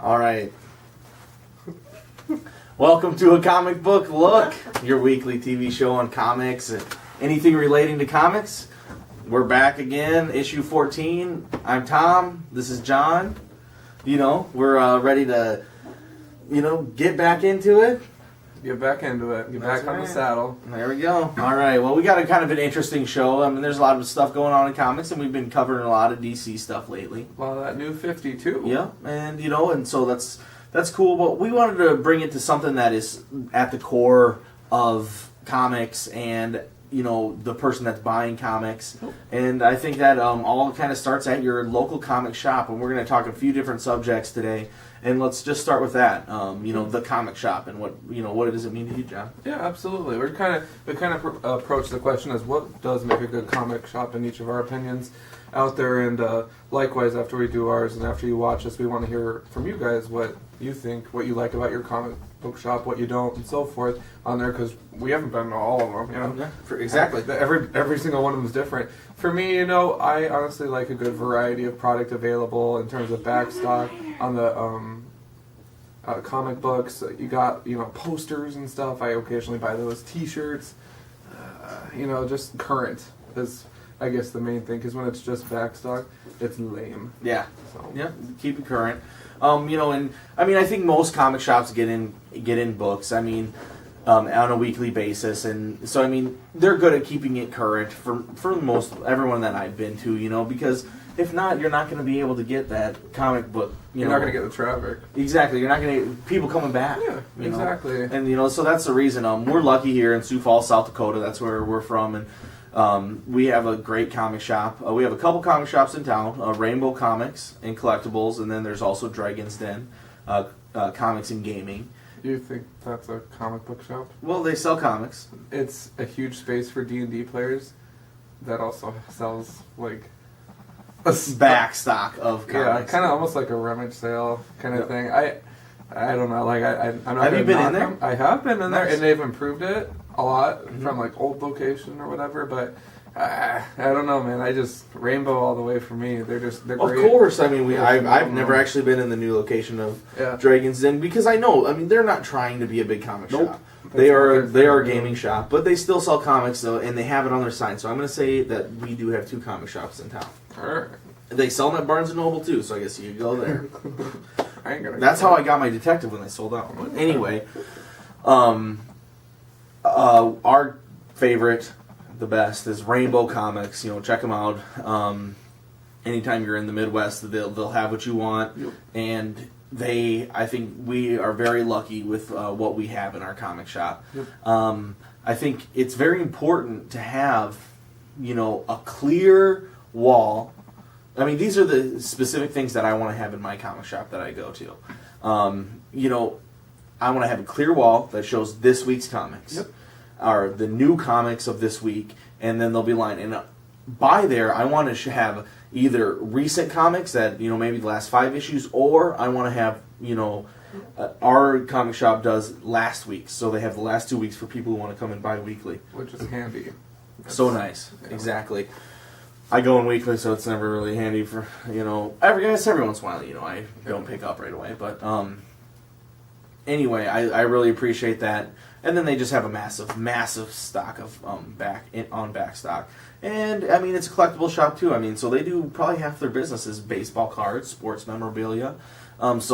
All right. Welcome to A Comic Book Look, your weekly TV show on comics and anything relating to comics. We're back again, issue 14. I'm Tom. This is John. We're ready to, get back into it. Get back into it. Get back on the saddle. There we go. All right. Well, we got a kind of an interesting show. I mean, there's a lot of stuff going on in comics, and we've been covering a lot of DC stuff lately. A lot of that new 52. Yeah, and and so that's cool. But we wanted to bring it to something that is at the core of comics and the person that's buying comics. And I think that all kind of starts at your local comic shop. And we're going to talk a few different subjects today. And let's just start with that. The comic shop and what does it mean to you, John? Yeah, absolutely. We kind of approach the question as what does make a good comic shop in each of our opinions out there, and likewise after we do ours and after you watch us, we want to hear from you guys what you think, what you like about your comic book shop, what you don't, and so forth on there, because we haven't been to all of them. Yeah, exactly. Every single one of them is different. For me, I honestly like a good variety of product available in terms of backstock on the comic books. You got posters and stuff. I occasionally buy those T-shirts. Just current is, I guess, the main thing, because when it's just backstock, it's lame. Yeah. So. Yeah, keep it current. And I think most comic shops get in books. On a weekly basis, and so they're good at keeping it current for most everyone that I've been to. Because if not, you're not going to be able to get that comic book. You're not going to get the traffic. Exactly. You're not going to get people coming back. Yeah, exactly. And so that's the reason. We're lucky here in Sioux Falls, South Dakota. That's where we're from, and we have a great comic shop. We have a couple comic shops in town: Rainbow Comics and Collectibles, and then there's also Dragon's Den, Comics and Gaming. Do you think that's a comic book shop? Well, they sell comics. It's a huge space for D&D players that also sells like a back stock of comics. Yeah, kind of almost like a rummage sale kind of thing. I don't know. Like I'm not. Have you been in there? Them. I have been in there, and they've improved it a lot from like old location or whatever. But I don't know, man. Rainbow all the way for me. They're great. Of course. I've never actually been in the new location of Dragon's Den, because I know. they're not trying to be a big comic shop. They are a gaming shop, but they still sell comics though, and they have it on their sign. So I'm going to say that we do have two comic shops in town. All right. They sell them at Barnes and Noble too, so I guess you could go there. I ain't gonna. That's how I got my detective when they sold out. But anyway, our favorite, the best, is Rainbow Comics. Check them out. Anytime you're in the Midwest, they'll have what you want, and I think we are very lucky with what we have in our comic shop. Yep. I think it's very important to have, a clear wall. These are the specific things that I want to have in my comic shop that I go to. I want to have a clear wall that shows this week's comics, or the new comics of this week, and then they'll be lined. And by there, I want to have either recent comics that, maybe the last 5 issues, or I want to have, our comic shop does last week, so they have the last 2 weeks for people who want to come and buy weekly. Which is handy. So nice. Yeah. Exactly. I go in weekly, so it's never really handy for, every once in a while, I don't pick up right away. But anyway, I really appreciate that. And then they just have a massive stock of back stock. And, it's a collectible shop, too. So they do probably half their business is baseball cards, sports memorabilia. Those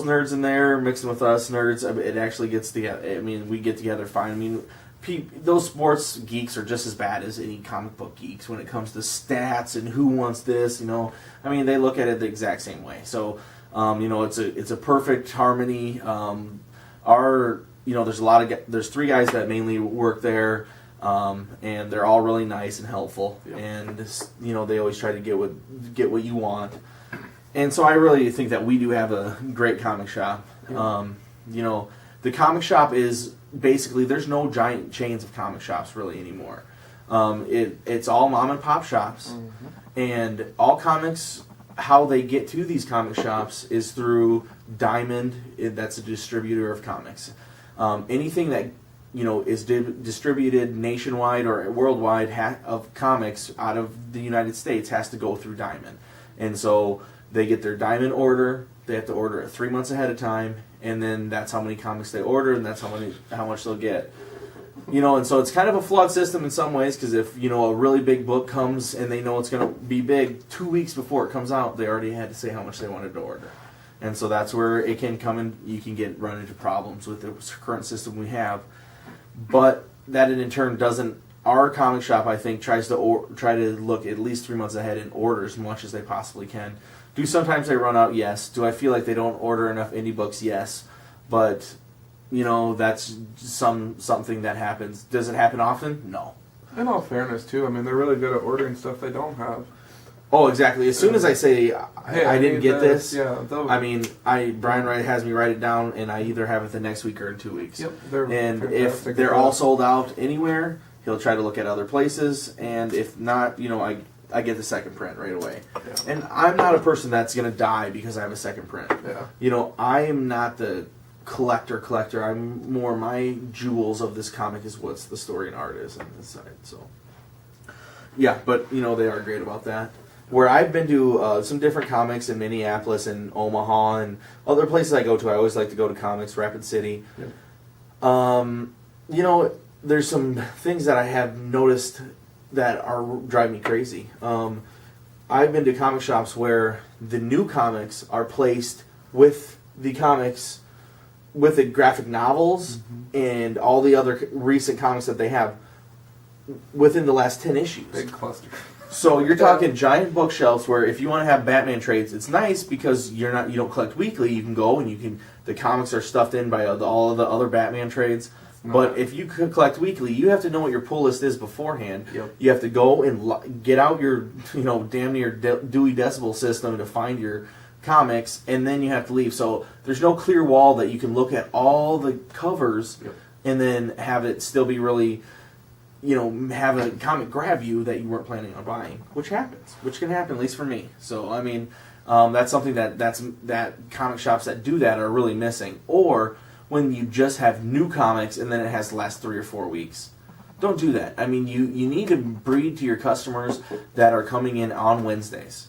nerds in there mixing with us nerds, it actually gets together. We get together fine. Those sports geeks are just as bad as any comic book geeks when it comes to stats and who wants this, they look at it the exact same way. So, it's a perfect harmony. There's 3 guys that mainly work there, and they're all really nice and helpful. Yep. And, they always try to get what you want. And so I really think that we do have a great comic shop. Yep. The comic shop is basically, there's no giant chains of comic shops really anymore. It's all mom and pop shops, and all comics, how they get to these comic shops is through Diamond. That's a distributor of comics. Anything that is distributed nationwide or worldwide of comics out of the United States has to go through Diamond, and so they get their diamond order. They have to order it 3 months ahead of time, and then that's how many comics they order, and that's how much they'll get. And so it's kind of a flawed system in some ways, because if, a really big book comes and they know it's going to be big 2 weeks before it comes out, they already had to say how much they wanted to order. And so that's where it can come in, you can run into problems with the current system we have. But that in turn doesn't, our comic shop, I think, tries to try to look at least 3 months ahead and order as much as they possibly can. Do sometimes they run out? Yes. Do I feel like they don't order enough indie books? Yes. But, that's something that happens. Does it happen often? No. In all fairness, too, I mean, they're really good at ordering stuff they don't have. Oh, exactly. As soon as I say, hey, I didn't get this, Brian Brian has me write it down, and I either have it the next week or in 2 weeks. Yep. And if they're all sold out anywhere, he'll try to look at other places, and if not, I get the second print right away. Yeah. And I'm not a person that's going to die because I have a second print. Yeah. I am not the collector. I'm more, my jewels of this comic is what's the story and art is on this side. So, yeah, but, they are great about that. Where I've been to some different comics in Minneapolis and Omaha and other places I go to, I always like to go to comics, Rapid City. Yeah. There's some things that I have noticed that are driving me crazy. I've been to comic shops where the new comics are placed with the comics, with the graphic novels and all the other recent comics that they have within the last 10 issues. Big cluster. So you're talking giant bookshelves where if you want to have Batman trades, it's nice because you don't collect weekly. You can go and the comics are stuffed in by all of the other Batman trades. But if you collect weekly, you have to know what your pull list is beforehand. Yep. You have to go and get out your damn near Dewey Decimal System to find your comics, and then you have to leave. So there's no clear wall that you can look at all the covers and then have it still be really, have a comic grab you that you weren't planning on buying, which can happen, at least for me. So, I mean, that's something that comic shops that do that are really missing. Or when you just have new comics and then it has the last 3 or 4 weeks. Don't do that. I mean, you need to breed to your customers that are coming in on Wednesdays.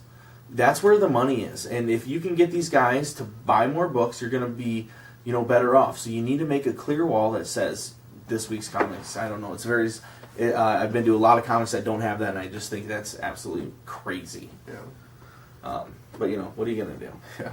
That's where the money is. And if you can get these guys to buy more books, you're going to be, better off. So you need to make a clear wall that says this week's comics. I don't know. It's very... I've been to a lot of comics that don't have that, and I just think that's absolutely crazy. Yeah. But, what are you going to do? Yeah.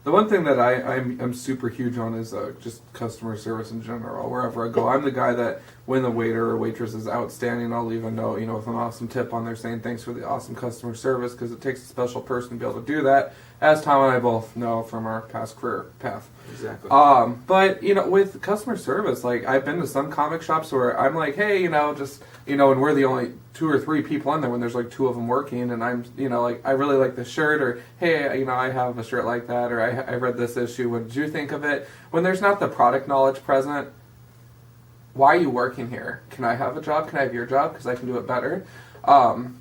The one thing that I'm super huge on is just customer service in general. Wherever I go, I'm the guy that when the waiter or waitress is outstanding, I'll leave a note, with an awesome tip on there saying thanks for the awesome customer service, because it takes a special person to be able to do that, as Tom and I both know from our past career path. Exactly. But with customer service, like I've been to some comic shops where I'm like, hey, and we're the only 2 or 3 people in there when there's like 2 of them working, and I'm, I really like this shirt, or hey, I have a shirt like that, or I read this issue. What did you think of it? When there's not the product knowledge present, why are you working here? Can I have a job? Can I have your job? Because I can do it better. Do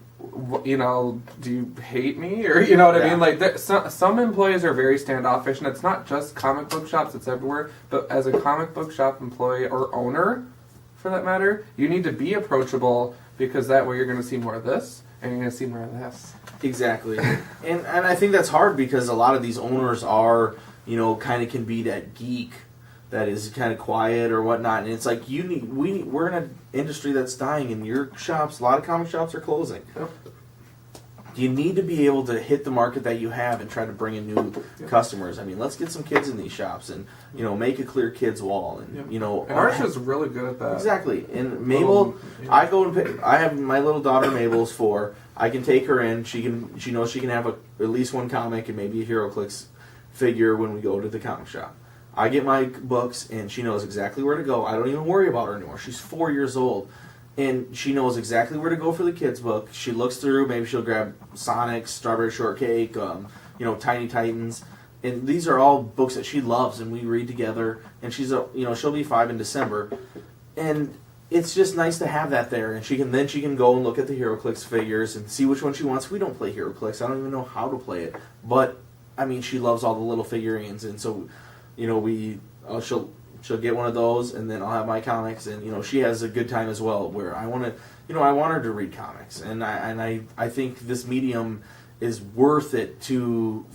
you hate me? Or, what I mean? Like, some employees are very standoffish, and it's not just comic book shops, it's everywhere. But as a comic book shop employee or owner, for that matter, you need to be approachable, because that way you're going to see more of this, and you're going to see more of this. Exactly. and I think that's hard, because a lot of these owners are, kind of can be that geek that is kind of quiet or whatnot, and it's like we're in an industry that's dying, and your shops, a lot of comic shops are closing. Yep. You need to be able to hit the market that you have and try to bring in new customers. I mean, let's get some kids in these shops and make a clear kids wall, and and ours is really good at that. Exactly. And Mabel, I go and I have my little daughter Mabel's 4. I can take her in. She knows she can have at least one comic and maybe a HeroClix figure when we go to the comic shop. I get my books, and she knows exactly where to go. I don't even worry about her anymore. She's 4 years old, and she knows exactly where to go for the kids' book. She looks through. Maybe she'll grab Sonic, Strawberry Shortcake, Tiny Titans, and these are all books that she loves, and we read together. And she'll be 5 in December, and it's just nice to have that there. And she can go and look at the HeroClix figures and see which one she wants. We don't play HeroClix. I don't even know how to play it, but I mean, she loves all the little figurines, and so. She'll get one of those, and then I'll have my comics, and she has a good time as well. Where I want her to read comics, and I think this medium is worth it to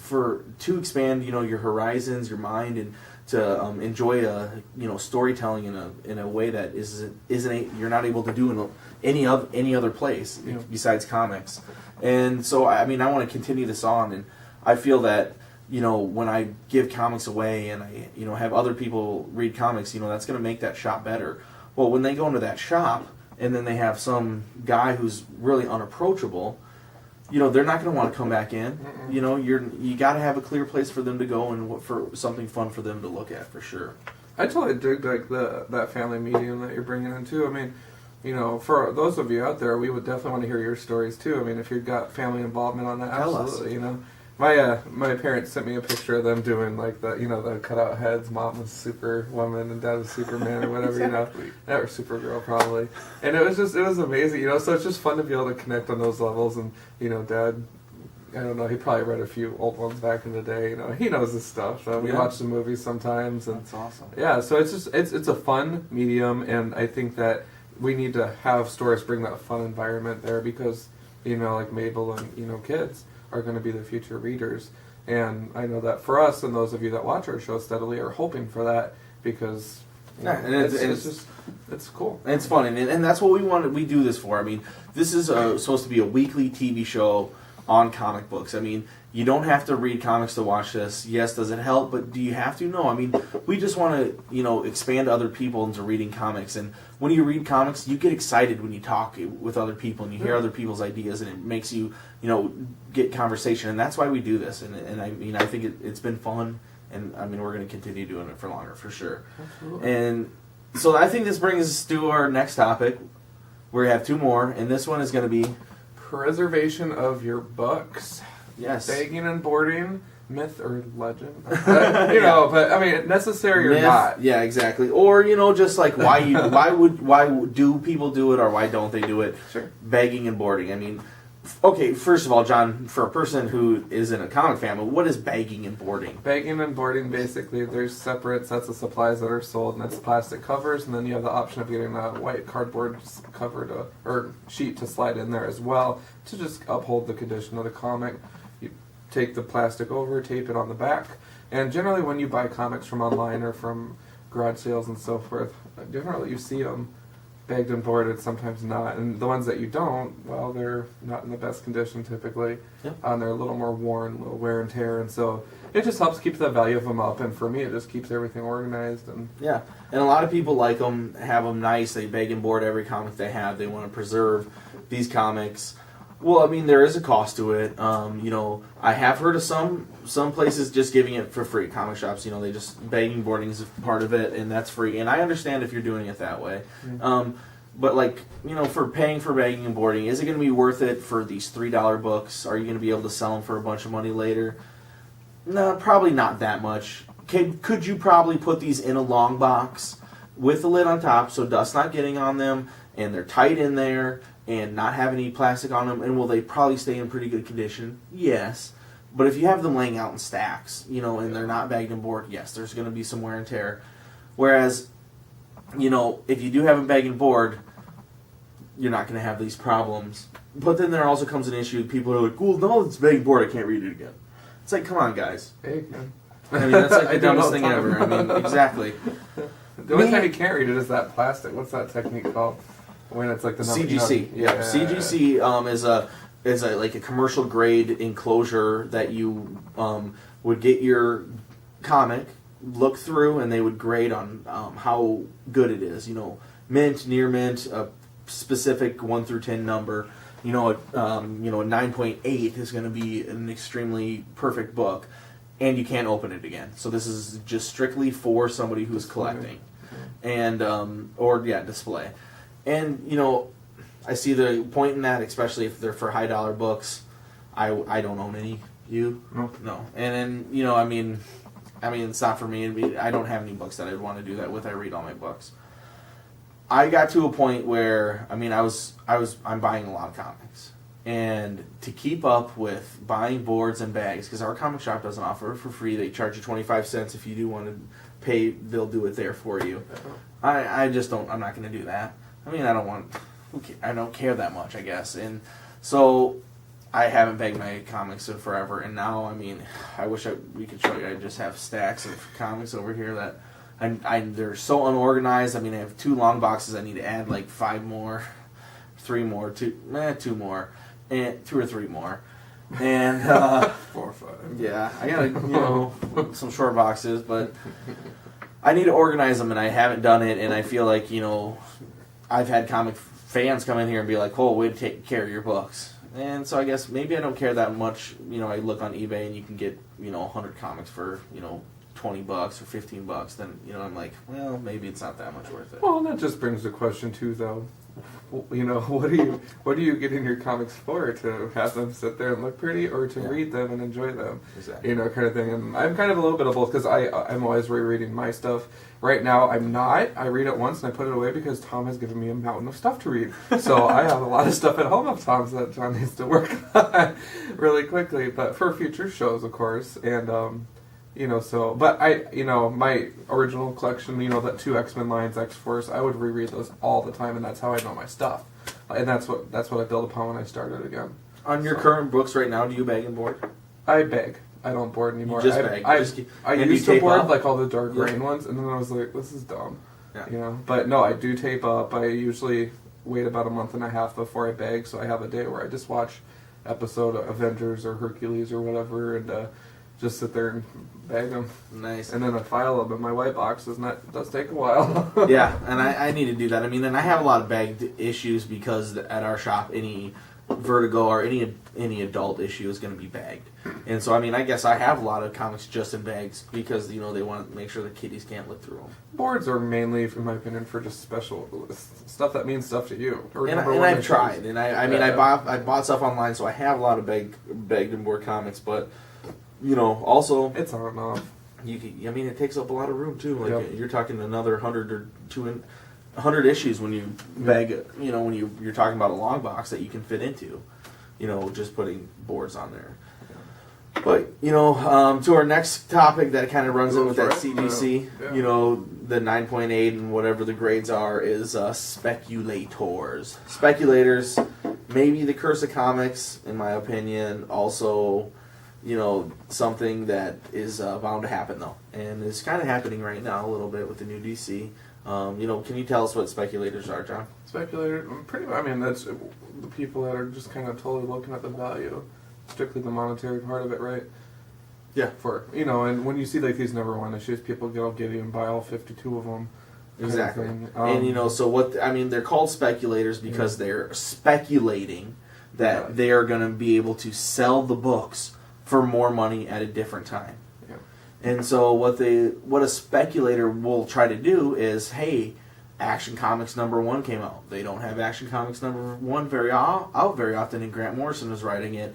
expand, you know, your horizons, your mind, and to enjoy storytelling in a way that you're not able to do in any other place besides comics. And so I want to continue this on, and I feel that, you know, when I give comics away and I, you know, have other people read comics, you know, that's going to make that shop better. Well, when they go into that shop and then they have some guy who's really unapproachable, you know, they're not going to want to come back in. Mm-mm. You know, you got to have a clear place for them to go and for something fun for them to look at, for sure. I totally dig like that family medium that you're bringing in too. I mean, you know, for those of you out there, we would definitely want to hear your stories too. I mean, if you've got family involvement on that, absolutely. You know, my parents sent me a picture of them doing like the cutout heads. Mom was Superwoman and Dad was Superman or whatever. Exactly. You know, or Supergirl probably. And it was amazing. You know, so it's just fun to be able to connect on those levels. And you know, Dad, I don't know, he probably read a few old ones back in the day. You know, he knows this stuff. So we watch the movies sometimes. And that's awesome. Yeah, so it's a fun medium, and I think that we need to have stores bring that fun environment there because, you know, like Mabel and, you know, kids are going to be the future readers. And I know that for us and those of you that watch our show steadily are hoping for that because and it's cool. And it's fun. And that's what we wanted. We do this for. I mean, this is supposed to be a weekly TV show on comic books. I mean, you don't have to read comics to watch this. Yes, does it help? But do you have to? No. I mean, we just want to, you know, expand other people into reading comics. And when you read comics, you get excited when you talk with other people and you hear other people's ideas, and it makes you, you know, get conversation. And that's why we do this. And I mean, I think it's been fun. And I mean, we're going to continue doing it for longer, for sure. Absolutely. And so I think this brings us to our next topic. We have two more, and this one is going to be preservation of your books. Yes. Bagging and boarding, myth or legend. You know, but I mean, necessary or not. Yeah, exactly. Or, you know, just like why do people do it or why don't they do it? Sure. Bagging and boarding. I mean, okay, first of all, John, for a person who is in a comic family, what is bagging and boarding? Bagging and boarding, basically, there's separate sets of supplies that are sold, and that's plastic covers, and then you have the option of getting a white cardboard cover or sheet to slide in there as well to just uphold the condition of the comic. You take the plastic over, tape it on the back, and generally when you buy comics from online or from garage sales and so forth, generally you see them bagged and boarded, sometimes not. And the ones that you don't, well, they're not in the best condition typically. Yep. They're a little more worn, a little wear and tear, and so it just helps keep the value of them up. And for me, it just keeps everything organized. And yeah, and a lot of people like them, have them nice. They bag and board every comic they have. They want to preserve these comics. Well, I mean, there is a cost to it. You know, I have heard of some places just giving it for free. Comic shops, you know, they just bagging boarding is a part of it, and that's free. And I understand if you're doing it that way. Mm-hmm. But like, you know, for paying for bagging and boarding, is it going to be worth it for these $3 books? Are you going to be able to sell them for a bunch of money later? No, probably not that much. Could you probably put these in a long box with the lid on top so dust's not getting on them, and they're tight in there, and not have any plastic on them, and will they probably stay in pretty good condition? Yes. But if you have them laying out in stacks, you know, and they're not bagged and board, yes, there's going to be some wear and tear. Whereas, you know, if you do have them bagged and board, you're not going to have these problems. But then there also comes an issue. People are like, well, no, it's bagged and board, I can't read it again. It's like, come on, guys. Hey, man. I mean, that's like the dumbest thing ever. I mean, exactly. The only time you can't read it is that plastic. What's that technique called? When it's like the CGC. You know, yeah. CGC is a like a commercial grade enclosure that you would get your comic, look through, and they would grade on how good it is. You know, mint, near mint, a specific 1 through 10 number. You know, a 9.8 is going to be an extremely perfect book, and you can't open it again. So this is just strictly for somebody who's collecting, and display. And, you know, I see the point in that, especially if they're for high-dollar books. I don't own any. You? No. And then, you know, I mean, it's not for me. I don't have any books that I'd want to do that with. I read all my books. I got to a point where, I mean, I'm buying a lot of comics. And to keep up with buying boards and bags, because our comic shop doesn't offer it for free. They charge you 25 cents. If you do want to pay, they'll do it there for you. I just don't, I'm not going to do that. I mean, I don't care that much, I guess. And so I haven't bagged my comics in forever, and now, I mean, I wish we could show you. I just have stacks of comics over here that they're so unorganized. I mean, I have 2 long boxes. I need to add like 5 more, 3 more, 2 more, and 2 or 3 more, and 4 or 5. yeah, I got some short boxes, but I need to organize them, and I haven't done it. And I feel like I've had comic fans come in here and be like, "Oh, way to take care of your books." And so I guess maybe I don't care that much. I look on eBay and you can get 100 comics for $20 or $15. Then I'm like, well, maybe it's not that much worth it. Well, that just brings the question too, though. What do you get in your comics for? To have them sit there and look pretty, or to read them and enjoy them? Exactly. Kind of thing. And I'm kind of a little bit of both, because I'm always rereading my stuff. Right now, I'm not. I read it once and I put it away because Tom has given me a mountain of stuff to read. So I have a lot of stuff at home of Tom's that John needs to work on really quickly. But for future shows, of course. And but my original collection, that 2 X-Men lines, X-Force, I would reread those all the time, and that's how I know my stuff. And that's what I build upon when I started again. On your current books right now, do you bag and board? I beg. I don't board anymore. You just bag. I used to board like all the dark rain ones, and then I was like, this is dumb. Yeah. But no, I do tape up. I usually wait about a month and a half before I bag, so I have a day where I just watch episode of Avengers or Hercules or whatever, and just sit there and bag them. Nice. And then I file them in my white boxes, and that does take a while. Yeah, and I need to do that. I mean, and I have a lot of bagged issues because at our shop, any Vertigo or any adult issue is going to be bagged. And so, I mean, I guess I have a lot of comics just in bags because, they want to make sure the kiddies can't look through them. Boards are mainly, in my opinion, for just special stuff that means stuff to you. And I've tried. And I bought stuff online, so I have a lot of bagged and board comics, but, also... It's on and off. It takes up a lot of room, too. Like, you're talking another 100 or 100 issues when you bag, when you're talking about a long box that you can fit into, just putting boards on there. But, to our next topic that kind of runs in with that CGC, the 9.8 and whatever the grades are, is Speculators. Speculators, maybe the curse of comics, in my opinion. Also, something that is bound to happen, though. And it's kind of happening right now a little bit with the new DC. Can you tell us what speculators are, John? Speculator, that's the people that are just kind of totally looking at the value, strictly the monetary part of it, right? Yeah. And when you see like these number 1 issues, people get all giddy and buy all 52 of them. Exactly. And they're called speculators because they're speculating that they are going to be able to sell the books for more money at a different time. And so what a speculator will try to do is, hey, Action Comics number 1 came out. They don't have Action Comics number 1 very often, and Grant Morrison is writing it.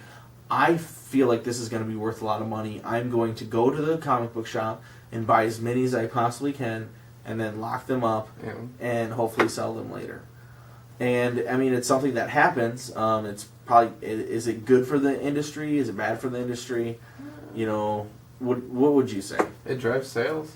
I feel like this is going to be worth a lot of money. I'm going to go to the comic book shop and buy as many as I possibly can, and then lock them up and hopefully sell them later. And it's something that happens. It's probably, is it good for the industry? Is it bad for the industry? What would you say? It drives sales.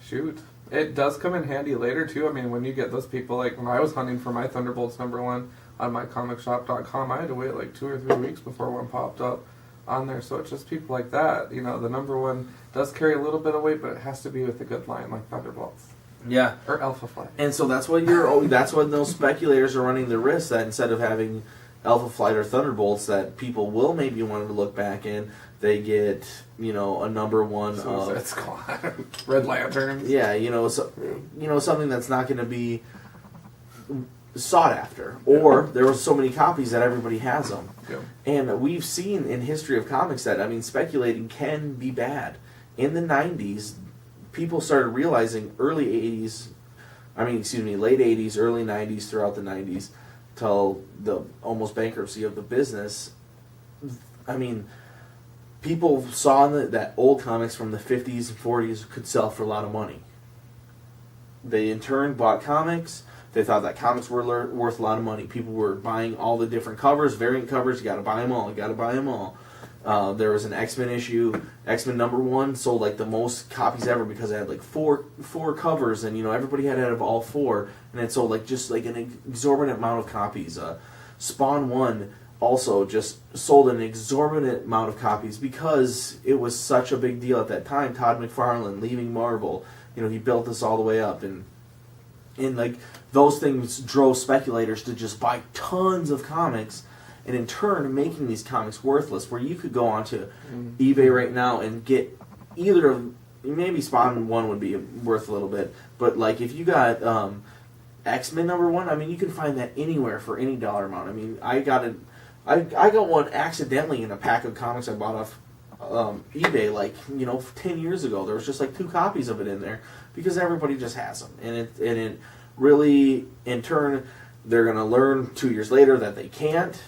Shoot. It does come in handy later, too. When you get those people, like when I was hunting for my Thunderbolts number 1 on mycomicshop.com, I had to wait like 2 or 3 weeks before one popped up on there. So it's just people like that. The number 1 does carry a little bit of weight, but it has to be with a good line like Thunderbolts. Yeah. Or Alpha Flight. And so that's what those speculators are running the risk that instead of having Alpha Flight or Thunderbolts that people will maybe want to look back in, they get, a number 1 Suicide Squad. Red Lanterns. Yeah, something that's not going to be sought after. Or there were so many copies that everybody has them. Yeah. And we've seen in history of comics that, speculating can be bad. In the 90s, people started realizing late 80s, early 90s, throughout the 90s, till the almost bankruptcy of the business. People saw that old comics from the 50s and 40s could sell for a lot of money. They in turn bought comics. They thought that comics were worth a lot of money. People were buying all the different covers, variant covers. You got to buy them all. There was an X-Men issue. X-Men number 1 sold like the most copies ever because it had like four covers, and everybody had out of all 4, and it sold like just like an exorbitant amount of copies. Spawn 1 also just sold an exorbitant amount of copies because it was such a big deal at that time. Todd McFarlane leaving Marvel, he built this all the way up, and like those things drove speculators to just buy tons of comics, and in turn making these comics worthless. Where you could go onto eBay right now and get either of, maybe Spawn 1 would be worth a little bit, but like if you got X-Men #1, I mean, you can find that anywhere for any dollar amount. I mean, I got one accidentally in a pack of comics I bought off eBay 10 years ago. There was just like 2 copies of it in there because everybody just has them, and it really, in turn, they're going to learn 2 years later that they can't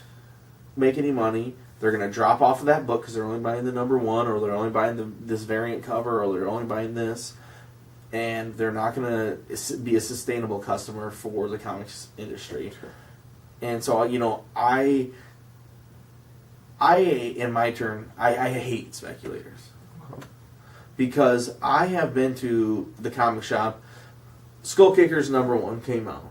make any money. They're going to drop off of that book because they're only buying the #1, or they're only buying this variant cover, or they're only buying this, and they're not going to be a sustainable customer for the comics industry. Sure. And so, in my turn, I hate speculators. Because I have been to the comic shop. Skull Kickers #1 came out.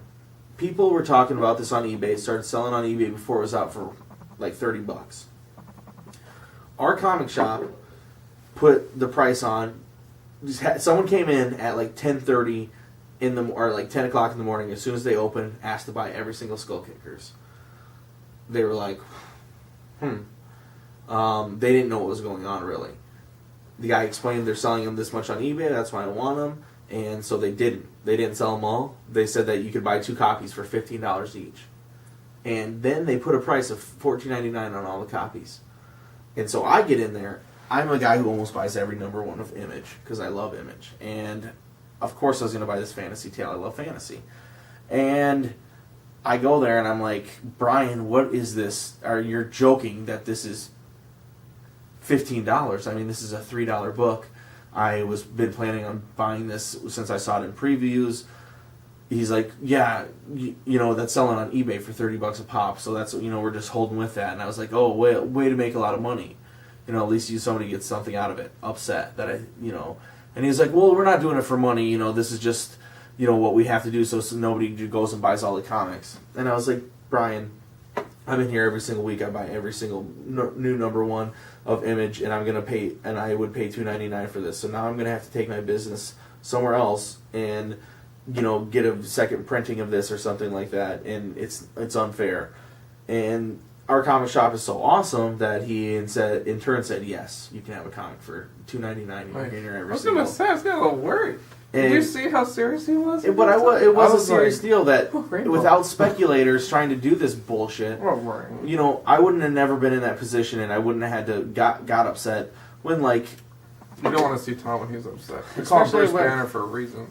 People were talking about this on eBay, started selling on eBay before it was out for like $30. Our comic shop put the price on. Someone came in at like 10:30 or like 10 o'clock in the morning. As soon as they opened, asked to buy every single Skull Kickers. They were like, they didn't know what was going on, really. The guy explained they're selling them this much on eBay, that's why I want them. And so they didn't. They didn't sell them all. They said that you could buy 2 copies for $15 each. And then they put a price of $14.99 on all the copies. And so I get in there. I'm a guy who almost buys every #1 of Image because I love Image. And of course I was going to buy this Fantasy Tale. I love fantasy. And I go there and I'm like, Brian, what is this? You're joking that this is $15. I mean, this is a $3 book. I was been planning on buying this since I saw it in previews. He's like, yeah, that's selling on eBay for $30 a pop, so that's, we're just holding with that. And I was like, oh, way to make a lot of money. At least somebody gets something out of it. Upset that And he's like, well, we're not doing it for money. This is just, what we have to do so nobody goes and buys all the comics. And I was like, Brian, I'm in here every single week. I buy every single new #1 of Image, and I'm gonna pay, and I would pay $2.99 for this. So now I'm gonna have to take my business somewhere else and get a second printing of this or something like that. And it's unfair. And our comic shop is so awesome that he in turn said, yes, you can have a comic for $2.99. You're in here every single. I was gonna say, I was gonna worry. Did you see how serious he was? It was a serious deal that without speculators trying to do this bullshit, I wouldn't have never been in that position, and I wouldn't have had to got upset when You don't want to see Tom when he's upset. Especially Bruce Banner for a reason.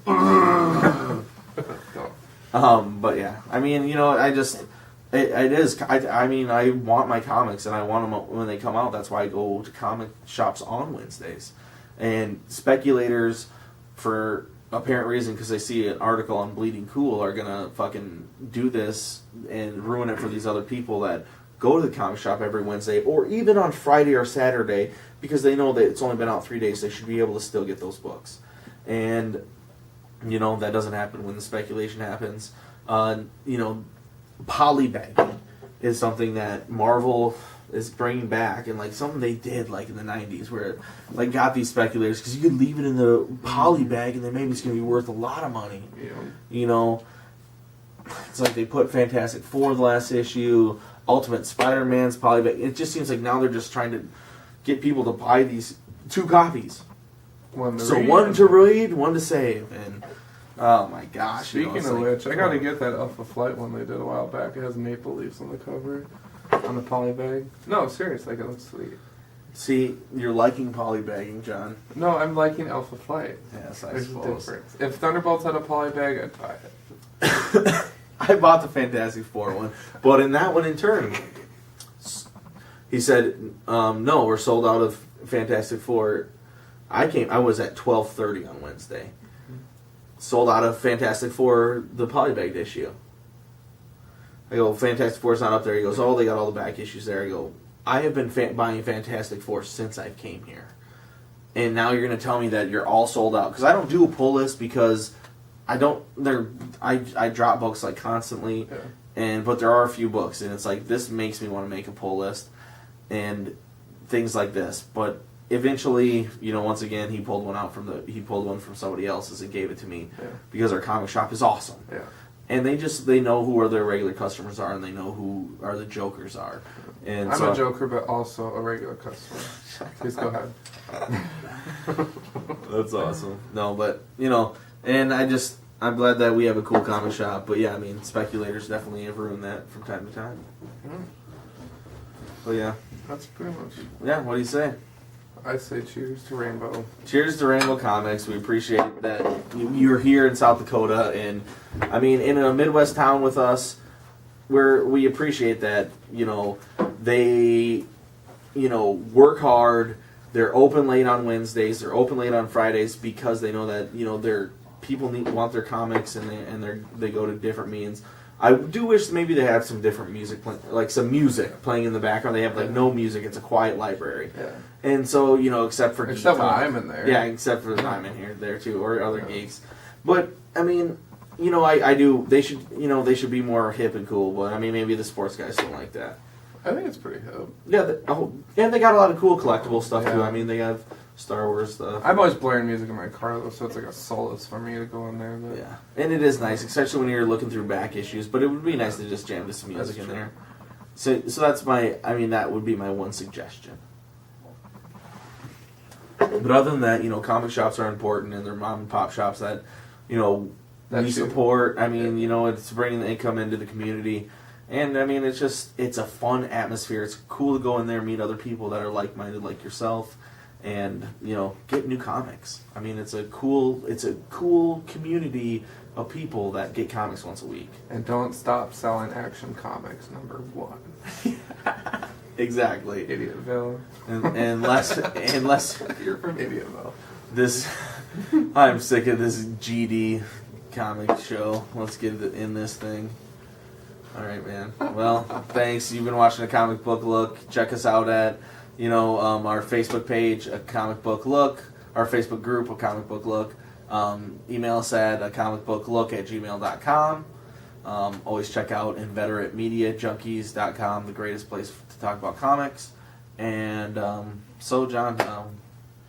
But yeah, I mean, it is. I want my comics, and I want them when they come out. That's why I go to comic shops on Wednesdays, and speculators, for apparent reason, because they see an article on Bleeding Cool, are gonna fucking do this and ruin it for these other people that go to the comic shop every Wednesday, or even on Friday or Saturday, because they know that it's only been out 3 days. They should be able to still get those books. And that doesn't happen when the speculation happens. Polybagging is something that Marvel is bringing back, and something they did in the 90s, where it got these speculators, because you could leave it in the poly bag and then maybe it's going to be worth a lot of money. Yeah. It's like they put Fantastic Four the last issue, Ultimate Spider-Man's poly bag. It just seems like now they're just trying to get people to buy these 2 copies. One to read, one to save, and oh my gosh. Speaking of which, I got to get that Alpha Flight one they did a while back. It has maple leaves on the cover. On the poly bag? No, seriously, it looks sweet. See, you're liking polybagging, John. No, I'm liking Alpha Flight. Yes, I There's suppose. a difference. If Thunderbolts had a poly bag, I'd buy it. I bought the Fantastic Four one, but in that one, in turn, he said, "No, we're sold out of Fantastic Four." I was at 12:30 on Wednesday. Sold out of Fantastic Four, the polybagged issue. I go, Fantastic Four's not up there. He goes, oh, they got all the back issues there. I go, I have been buying Fantastic Four since I came here. And now you're going to tell me that you're all sold out. Because I don't do a pull list because I drop books constantly. Yeah. but there are a few books, and it's like this makes me want to make a pull list and things like this. But eventually, once again, he pulled one from somebody else's and gave it to me because our comic shop is awesome. Yeah. And they know who their regular customers are, and they know who the jokers are. And I'm a joker, but also a regular customer. Please go ahead. That's awesome. No, but and I'm glad that we have a cool comic shop. But yeah, I mean, Speculators definitely have ruined that from time to time. But yeah, that's pretty much. Yeah, what do you say? I say cheers to Rainbow. Cheers to Rainbow Comics. We appreciate that you're here in South Dakota, and I mean, in a Midwest town with us, we appreciate that. They, work hard. They're open late on Wednesdays. They're open late on Fridays because they know that their people want their comics, and they go to different means. I do wish maybe they have some different music, like some music playing in the background. They have no music. It's a quiet library. Yeah. And so, except when I'm in there. Yeah, except for when I'm in here, there too, or other geeks. But, I mean, I do, they should be more hip and cool, but, I mean, maybe the sports guys don't like that. I think it's pretty hip. Yeah, and they got a lot of cool collectible stuff, too. Yeah. I mean, they have Star Wars stuff. I'm always blaring music in my car, though, so it's like a solace for me to go in there. But yeah, and it is nice, especially when you're looking through back issues, but it would be nice to just jam to some music in there. So that's that would be my one suggestion. But other than that, comic shops are important, and they're mom and pop shops that, we support. I mean, it's bringing the income into the community. And, I mean, it's a fun atmosphere. It's cool to go in there and meet other people that are like-minded like yourself and, get new comics. I mean, it's a cool community of people that get comics once a week. And don't stop selling Action Comics, #1. Exactly. Idiotville. Unless you're from Idiotville. I'm sick of this GD comic show. Let's get in this thing. All right, man. Well, thanks. You've been watching A Comic Book Look. Check us out at, our Facebook page, A Comic Book Look, our Facebook group, A Comic Book Look. Email us at acomicbooklook@gmail.com. Always check out inveteratmediajunkies.com, the greatest place to talk about comics. And so, John,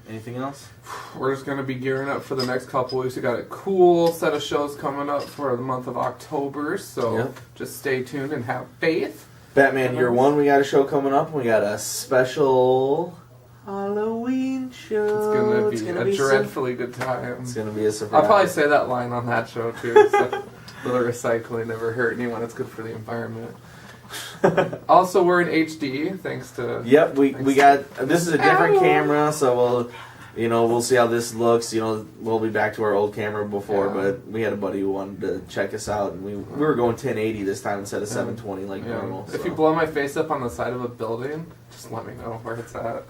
anything else? We're just going to be gearing up for the next couple weeks. We got a cool set of shows coming up for the month of October, so just stay tuned and have faith. Batman Year One, we got a show coming up. We got a special Halloween show. It's going to be a dreadfully good time. It's going to be a surprise. I'll probably say that line on that show, too. So, little recycling never hurt anyone. It's good for the environment. Also, we're in HD, thanks to... Yep, we got... This is a different camera, so we'll see how this looks. We'll be back to our old camera before, but we had a buddy who wanted to check us out, and we were going 1080 this time instead of 720 like normal. So. If you blow my face up on the side of a building, just let me know where it's at.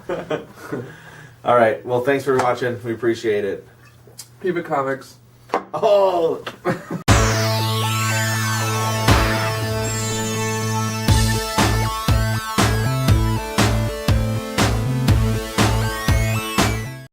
All right, well, thanks for watching. We appreciate it. Peep Comics. Oh!